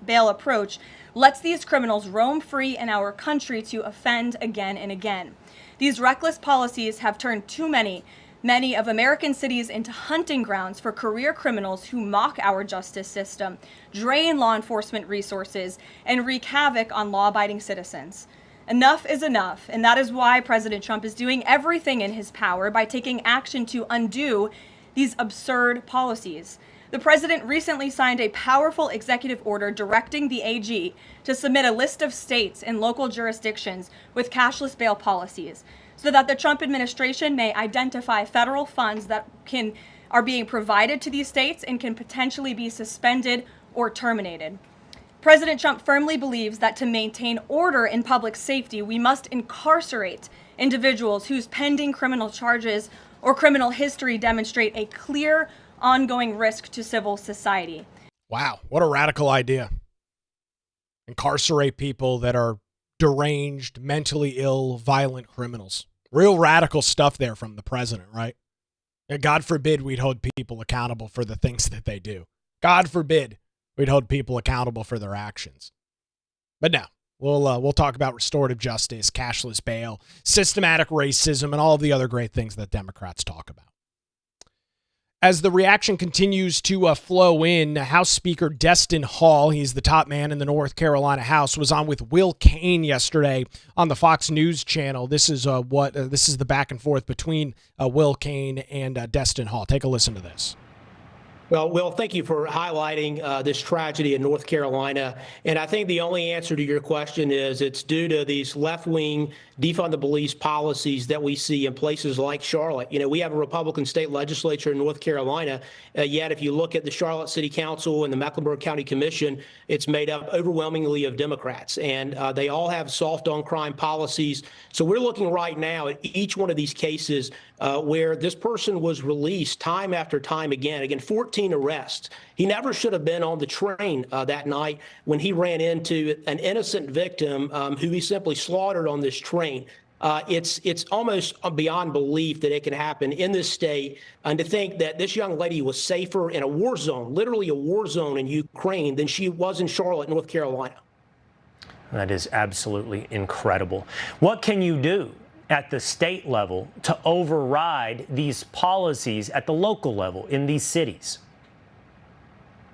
bail approach lets these criminals roam free in our country to offend again and again. These reckless policies have turned too many of American cities into hunting grounds for career criminals who mock our justice system, drain law enforcement resources, and wreak havoc on law-abiding citizens. Enough is enough, and that is why President Trump is doing everything in his power by taking action to undo these absurd policies. The president recently signed a powerful executive order directing the AG to submit a list of states and local jurisdictions with cashless bail policies so that the Trump administration may identify federal funds that are being provided to these states and can potentially be suspended or terminated. President Trump firmly believes that to maintain order in public safety, we must incarcerate individuals whose pending criminal charges or criminal history demonstrate a clear, ongoing risk to civil society. Wow, what a radical idea. Incarcerate people that are deranged, mentally ill, violent criminals. Real radical stuff there from the president, right? And God forbid we'd hold people accountable for the things that they do. God forbid we'd hold people accountable for their actions. But now, we'll talk about restorative justice, cashless bail, systematic racism, and all of the other great things that Democrats talk about. As the reaction continues to flow in, House Speaker Destin Hall, he's the top man in the North Carolina House, was on with Will Cain yesterday on the Fox News channel. This is this is the back and forth between Will Cain and Destin Hall. Take a listen to this. Well, Will, thank you for highlighting this tragedy in North Carolina. And I think the only answer to your question is it's due to these left-wing defund the police policies that we see in places like Charlotte. You know, we have a Republican state legislature in North Carolina, yet if you look at the Charlotte City Council and the Mecklenburg County Commission, it's made up overwhelmingly of Democrats. And they all have soft on crime policies. So we're looking right now at each one of these cases where this person was released time after time again, 14 arrests. He never should have been on the train that night when he ran into an innocent victim who he simply slaughtered on this train. It's almost beyond belief that it can happen in this state. And to think that this young lady was safer in a war zone, literally a war zone in Ukraine, than she was in Charlotte, North Carolina. That is absolutely incredible. What can you do at the state level to override these policies at the local level in these cities?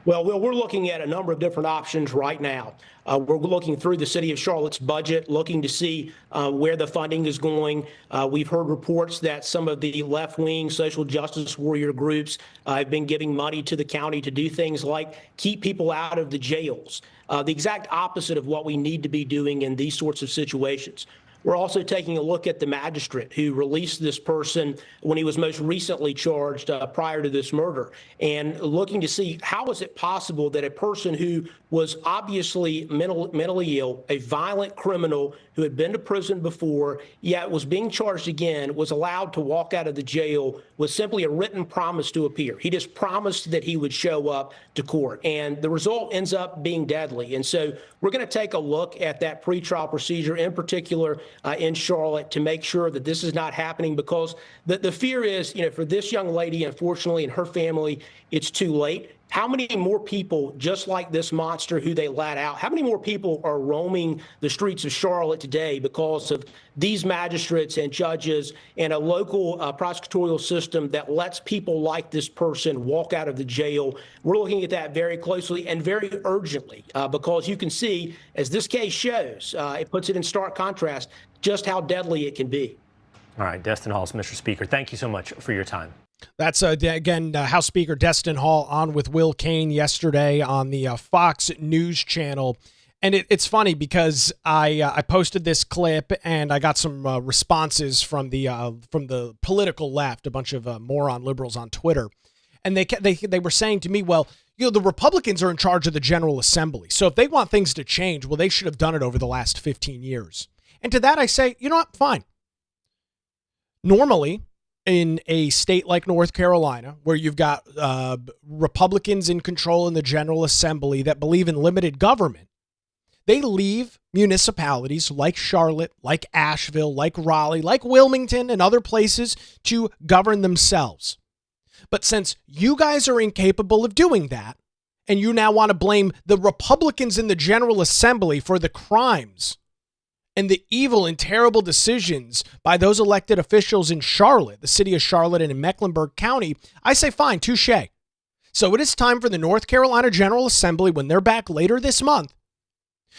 Well, we're looking at a number of different options right now. We're looking through the city of Charlotte's budget, looking to see where the funding is going. We've heard reports that some of the left-wing social justice warrior groups have been giving money to the county to do things like keep people out of the jails, the exact opposite of what we need to be doing in these sorts of situations. We're also taking a look at the magistrate who released this person when he was most recently charged prior to this murder, and looking to see how is it possible that a person who was obviously mentally ill, a violent criminal who had been to prison before, yet was being charged again, was allowed to walk out of the jail with simply a written promise to appear. He just promised that he would show up to court, and the result ends up being deadly. And so we're going to take a look at that pretrial procedure, in particular in Charlotte, to make sure that this is not happening, because the fear is, for this young lady, unfortunately, and her family, it's too late. How many more people, just like this monster who they let out, how many more people are roaming the streets of Charlotte today because of these magistrates and judges and a local prosecutorial system that lets people like this person walk out of the jail? We're looking at that very closely and very urgently because you can see, as this case shows, it puts it in stark contrast just how deadly it can be. All right, Destin Hall, Mr. Speaker, thank you so much for your time. That's, again, House Speaker Destin Hall on with Will Cain yesterday on the Fox News channel. And it's funny because I posted this clip and I got some responses from the political left, a bunch of moron liberals on Twitter. And they were saying to me, well, the Republicans are in charge of the General Assembly. So if they want things to change, well, they should have done it over the last 15 years. And to that I say, you know what? Fine. Normally, in a state like North Carolina, where you've got Republicans in control in the General Assembly that believe in limited government, they leave municipalities like Charlotte, like Asheville, like Raleigh, like Wilmington, and other places to govern themselves. But since you guys are incapable of doing that, and you now want to blame the Republicans in the General Assembly for the crimes and the evil and terrible decisions by those elected officials in Charlotte, the city of Charlotte and in Mecklenburg County, I say fine, touche. So it is time for the North Carolina General Assembly, when they're back later this month,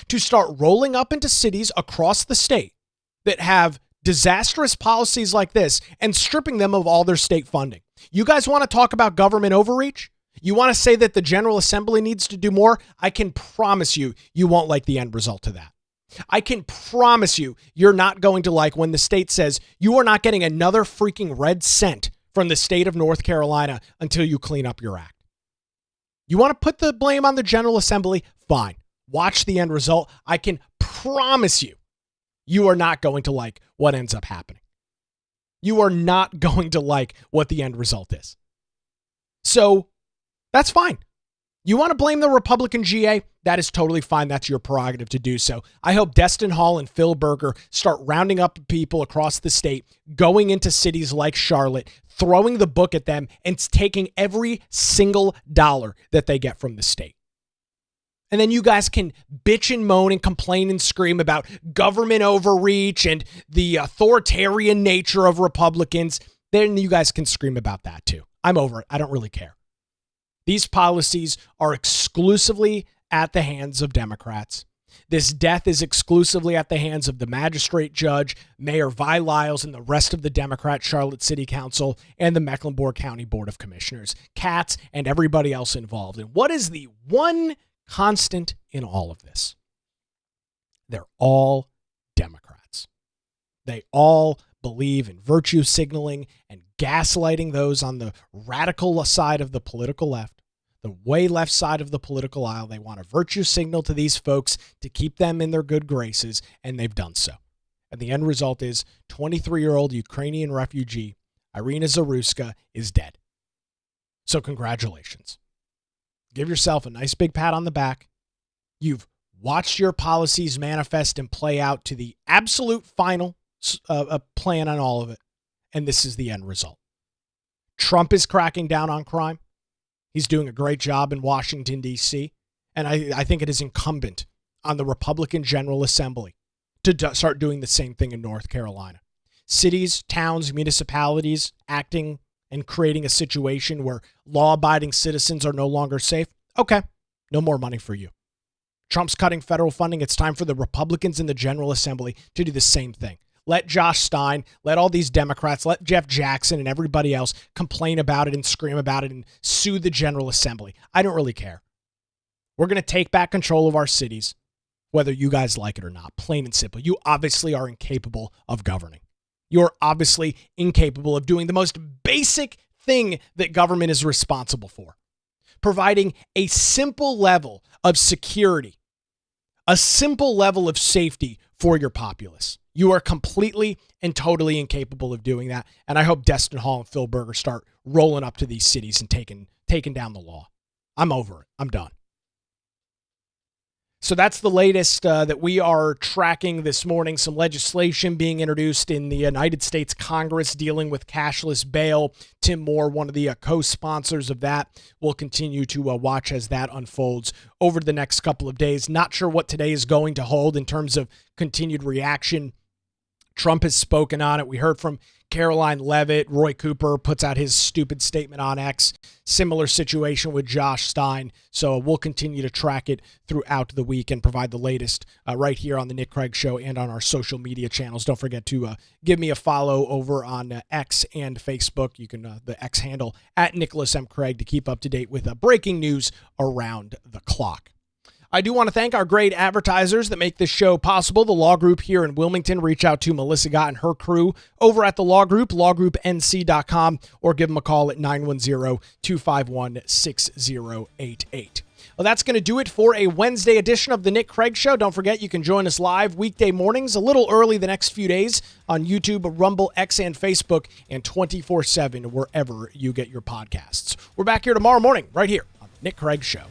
to start rolling up into cities across the state that have disastrous policies like this and stripping them of all their state funding. You guys want to talk about government overreach? You want to say that the General Assembly needs to do more? I can promise you, you won't like the end result of that. I can promise you, you're not going to like when the state says you are not getting another freaking red cent from the state of North Carolina until you clean up your act. You want to put the blame on the General Assembly? Fine. Watch the end result. I can promise you, you are not going to like what ends up happening. You are not going to like what the end result is. So that's fine. You want to blame the Republican GA? That is totally fine. That's your prerogative to do so. I hope Destin Hall and Phil Berger start rounding up people across the state, going into cities like Charlotte, throwing the book at them, and taking every single dollar that they get from the state. And then you guys can bitch and moan and complain and scream about government overreach and the authoritarian nature of Republicans. Then you guys can scream about that too. I'm over it. I don't really care. These policies are exclusively at the hands of Democrats. This death is exclusively at the hands of the magistrate judge, Mayor Vi Lyles, and the rest of the Democrat Charlotte City Council and the Mecklenburg County Board of Commissioners, Katz, and everybody else involved. And what is the one constant in all of this? They're all Democrats. They all believe in virtue signaling and gaslighting those on the radical side of the political left, the way left side of the political aisle. They want a virtue signal to these folks to keep them in their good graces, and they've done so. And the end result is 23-year-old Ukrainian refugee Iryna Zarutska is dead. So congratulations. Give yourself a nice big pat on the back. You've watched your policies manifest and play out to the absolute final plan on all of it. And this is the end result. Trump is cracking down on crime. He's doing a great job in Washington, D.C. And I think it is incumbent on the Republican General Assembly to start doing the same thing in North Carolina. Cities, towns, municipalities acting and creating a situation where law-abiding citizens are no longer safe. Okay, no more money for you. Trump's cutting federal funding. It's time for the Republicans in the General Assembly to do the same thing. Let Josh Stein, let all these Democrats, let Jeff Jackson and everybody else complain about it and scream about it and sue the General Assembly. I don't really care. We're going to take back control of our cities, whether you guys like it or not. Plain and simple. You obviously are incapable of governing. You're obviously incapable of doing the most basic thing that government is responsible for. Providing a simple level of security, a simple level of safety for your populace. You are completely and totally incapable of doing that. And I hope Destin Hall and Phil Berger start rolling up to these cities and taking down the law. I'm over it. I'm done. So that's the latest that we are tracking this morning. Some legislation being introduced in the United States Congress dealing with cashless bail. Tim Moore, one of the co-sponsors of that, will continue to watch as that unfolds over the next couple of days. Not sure what today is going to hold in terms of continued reaction. Trump has spoken on it. We heard from Caroline Leavitt. Roy Cooper puts out his stupid statement on X. Similar situation with Josh Stein. So we'll continue to track it throughout the week and provide the latest right here on the Nick Craig Show and on our social media channels. Don't forget to give me a follow over on X and Facebook. You can the X handle at Nicholas M. Craig to keep up to date with breaking news around the clock. I do want to thank our great advertisers that make this show possible. The Law Group here in Wilmington. Reach out to Melissa Gott and her crew over at the Law Group, lawgroupnc.com, or give them a call at 910-251-6088. Well, that's going to do it for a Wednesday edition of the Nick Craig Show. Don't forget, you can join us live weekday mornings, a little early the next few days on YouTube, Rumble, X, and Facebook, and 24/7 wherever you get your podcasts. We're back here tomorrow morning, right here on the Nick Craig Show.